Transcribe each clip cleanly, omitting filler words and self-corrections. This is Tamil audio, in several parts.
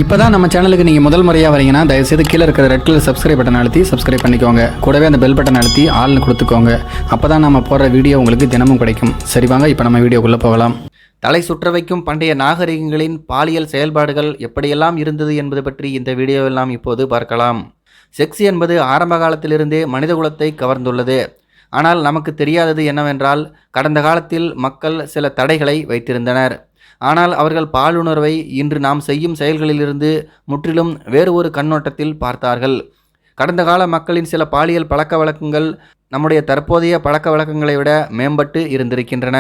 இப்போ தான் நம்ம சேனலுக்கு நீங்கள் முதல் முறையாக வரீங்கன்னா தயவுசெய்து கீழே இருக்கிற ரெட் கலர் சப்ஸ்கிரைப் பட்டன் அழுத்தி சப்ஸ்கிரைப் பண்ணிக்கோங்க. கூடவே அந்த பெல் பட்டன் அழுத்தி ஆள்னு கொடுத்துக்கோங்க. அப்போ தான் நம்ம போடுற வீடியோ உங்களுக்கு தினமும் கிடைக்கும். சரி வாங்க இப்போ நம்ம வீடியோக்குள்ளே போகலாம். தலை சுற்ற வைக்கும் பண்டைய நாகரிகங்களின் பாலியல் செயல்பாடுகள் எப்படியெல்லாம் இருந்தது என்பது பற்றி இந்த வீடியோவெல்லாம் இப்போது பார்க்கலாம். செக்ஸ் என்பது ஆரம்ப காலத்திலிருந்தே மனிதகுலத்தை கவர்ந்துள்ளது. ஆனால் நமக்கு தெரியாதது என்னவென்றால், கடந்த காலத்தில் மக்கள் சில தடைகளை வைத்திருந்தனர். ஆனால் அவர்கள் பாலுணர்வை இன்று நாம் செய்யும் செயல்களிலிருந்து முற்றிலும் வேறு ஒரு கண்ணோட்டத்தில் பார்த்தார்கள். கடந்த கால மக்களின் சில பாலியல் பழக்க வழக்கங்கள் நம்முடைய தற்போதைய பழக்க வழக்கங்களை விட மேம்பட்டு இருந்திருக்கின்றன.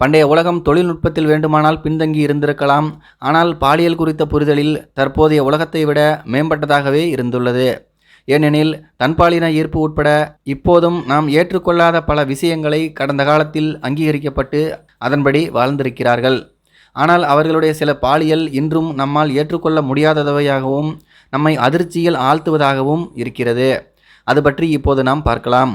பண்டைய உலகம் தொழில்நுட்பத்தில் வேண்டுமானால் பின்தங்கி இருந்திருக்கலாம். ஆனால் பாலியல் குறித்த புரிதலில் தற்போதைய உலகத்தை விட மேம்பட்டதாகவே இருந்துள்ளது. ஏனெனில் தன்பாலின ஈர்ப்பு உட்பட இப்போதும் நாம் ஏற்றுக்கொள்ளாத பல விஷயங்களை கடந்த காலத்தில் அங்கீகரிக்கப்பட்டு அதன்படி வாழ்ந்திருக்கிறார்கள். ஆனால் அவர்களுடைய சில பாலியல் இன்றும் நம்மால் ஏற்றுக்கொள்ள முடியாதவையாகவும் நம்மை அதிர்ச்சியில் ஆழ்த்துவதாகவும் இருக்கிறது. அது பற்றி இப்போது நாம் பார்க்கலாம்.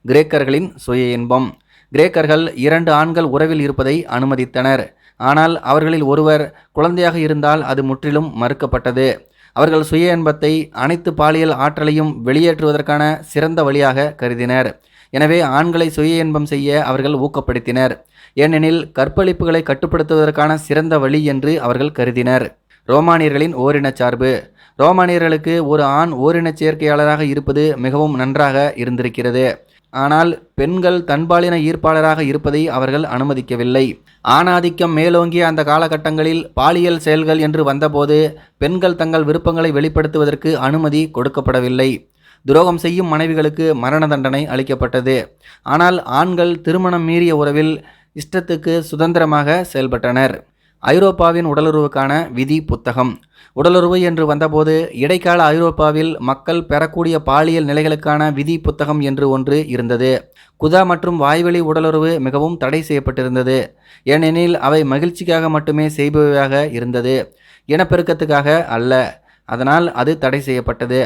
கிரேக்கர்களின் சுய இன்பம். கிரேக்கர்கள் 2 ஆண்கள் உறவில் இருப்பதை அனுமதித்தனர். ஆனால் அவர்களில் ஒருவர் குழந்தையாக இருந்தால் அது முற்றிலும் மறுக்கப்பட்டது. அவர்கள் சுய இன்பத்தை அனைத்து பாலியல் ஆற்றலையும் வெளியேற்றுவதற்கான சிறந்த வழியாக கருதினர். எனவே ஆண்களை சுய இன்பம் செய்ய அவர்கள் ஊக்கப்படுத்தினர். ஏனெனில் கற்பழிப்புகளை கட்டுப்படுத்துவதற்கான சிறந்த வழி என்று அவர்கள் கருதினர். ரோமானியர்களின் ஓரினச் சார்பு. ரோமானியர்களுக்கு ஒரு ஆண் ஓரினச் சேர்க்கையாளராக இருப்பது மிகவும் நன்றாக இருந்திருக்கிறது. ஆனால் பெண்கள் தன்பாலின ஈர்ப்பாளராக இருப்பதை அவர்கள் அனுமதிக்கவில்லை. ஆணாதிக்கம் மேலோங்கிய அந்த காலகட்டங்களில் பாலியல் செயல்கள் என்று வந்தபோது பெண்கள் தங்கள் விருப்பங்களை வெளிப்படுத்துவதற்கு அனுமதி கொடுக்கப்படவில்லை. துரோகம் செய்யும் மனைவிகளுக்கு மரண தண்டனை அளிக்கப்பட்டது. ஆனால் ஆண்கள் திருமணம் மீறிய உறவில் இஷ்டத்துக்கு சுதந்திரமாக செயல்பட்டனர். ஐரோப்பாவின் உடலுறவுக்கான விதி புத்தகம். உடலுறவு என்று வந்தபோது இடைக்கால ஐரோப்பாவில் மக்கள் பெறக்கூடிய பாலியல் நிலைகளுக்கான விதி புத்தகம் என்று ஒன்று இருந்தது. குதா மற்றும் வாய்வழி உடலுறவு மிகவும் தடை செய்யப்பட்டிருந்தது. ஏனெனில் அவை மகிழ்ச்சிக்காக மட்டுமே செய்பவையாக இருந்தது, இனப்பெருக்கத்துக்காக அல்ல. அதனால் அது தடை செய்யப்பட்டது.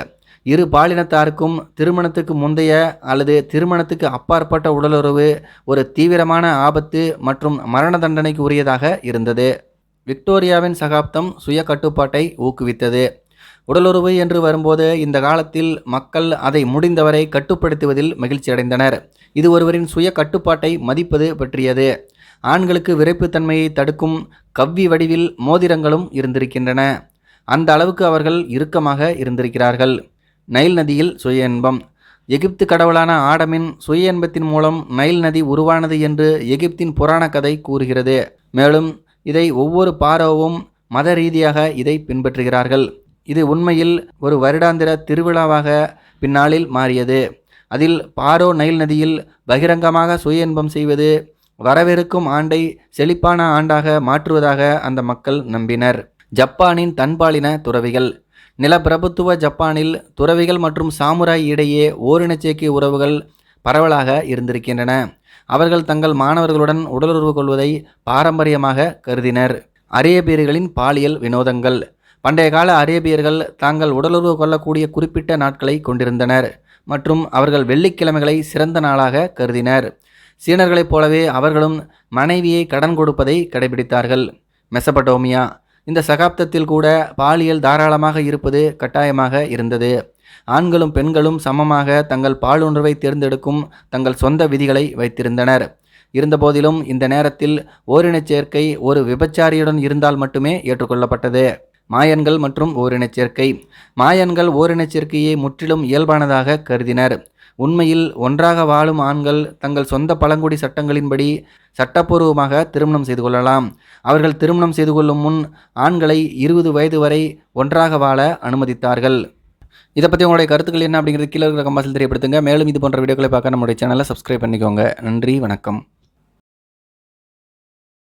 இரு பாலினத்தாருக்கும் திருமணத்துக்கு முந்தைய அல்லது திருமணத்துக்கு அப்பாற்பட்ட உடலுறவு ஒரு தீவிரமான ஆபத்து மற்றும் மரண தண்டனைக்கு உரியதாக இருந்தது. விக்டோரியாவின் சகாப்தம் சுய கட்டுப்பாட்டை ஊக்குவித்தது. உடலுறவு என்று வரும்போது இந்த காலத்தில் மக்கள் அதை முடிந்தவரை கட்டுப்படுத்துவதில் மகிழ்ச்சியடைந்தனர். இது ஒருவரின் சுய கட்டுப்பாட்டை மதிப்பது பற்றியது. ஆண்களுக்கு விரைப்புத்தன்மையை தடுக்கும் கவ்வி வடிவில் மோதிரங்களும் இருந்திருக்கின்றன. அந்த அளவுக்கு அவர்கள் இறுக்கமாக இருந்திருக்கிறார்கள். நைல் நதியில் சுய இன்பம். எகிப்து கடவுளான ஆடமின் சுய இன்பத்தின் மூலம் நைல் நதி உருவானது என்று எகிப்தின் புராண கதை கூறுகிறது. மேலும் இதை ஒவ்வொரு பாரோவும் மத ரீதியாக இதை பின்பற்றுகிறார்கள். இது உண்மையில் ஒரு வருடாந்திர திருவிழாவாக பின்னாளில் மாறியது. அதில் பாரோ நைல் நதியில் பகிரங்கமாக சுய இன்பம் செய்வது வரவிருக்கும் ஆண்டை செழிப்பான ஆண்டாக மாற்றுவதாக அந்த மக்கள் நம்பினர். ஜப்பானின் தன்பாலின துறவிகள். நிலப்பிரபுத்துவ ஜப்பானில் துறவிகள் மற்றும் சாமுராய் இடையே ஓரினச் சேர்க்கை உறவுகள் பரவலாக இருந்திருக்கின்றன. அவர்கள் தங்கள் மாணவர்களுடன் உடலுறவு கொள்வதை பாரம்பரியமாக கருதினர். அரேபியர்களின் பாலியல் வினோதங்கள். பண்டைய கால அரேபியர்கள் தாங்கள் உடலுறவு கொள்ளக்கூடிய குறிப்பிட்ட நாட்களை கொண்டிருந்தனர் மற்றும் அவர்கள் வெள்ளிக்கிழமைகளை சிறந்த நாளாக கருதினர். சீனர்களைப் போலவே அவர்களும் மனைவியை கடன் கொடுப்பதை கடைபிடித்தார்கள். மெசபடோமியா. இந்த சகாப்தத்தில் கூட பாலியல் தாராளமாக இருப்பது கட்டாயமாக இருந்தது. ஆண்களும் பெண்களும் சமமாக தங்கள் பாலுணர்வை தேர்ந்தெடுக்கும் தங்கள் சொந்த விதிகளை வைத்திருந்தனர். இருந்தபோதிலும் இந்த நேரத்தில் ஓரினச் சேர்க்கை ஒரு விபச்சாரியுடன் இருந்தால் மட்டுமே ஏற்றுக்கொள்ளப்பட்டது. மாயன்கள் மற்றும் ஓரினச் சேர்க்கை. மாயன்கள் ஓரினச் சேர்க்கையை முற்றிலும் இயல்பானதாக கருதினர். உண்மையில் ஒன்றாக வாழும் ஆண்கள் தங்கள் சொந்த பழங்குடி சட்டங்களின்படி சட்டப்பூர்வமாக திருமணம் செய்து கொள்ளலாம். அவர்கள் திருமணம் செய்து கொள்ளும் முன் ஆண்களை 20 வயது வரை ஒன்றாக வாழ அனுமதித்தார்கள். இதை பற்றி உங்களுடைய கருத்துக்கள் என்ன அப்படிங்கிறது கீழே இருக்கிற கமெண்ட்ஸில் தெரியப்படுத்துங்க. மேலும் இது போன்ற வீடியோக்களை பார்க்க நம்முடைய சேனலை சப்ஸ்கிரைப் பண்ணிக்கோங்க. நன்றி, வணக்கம்.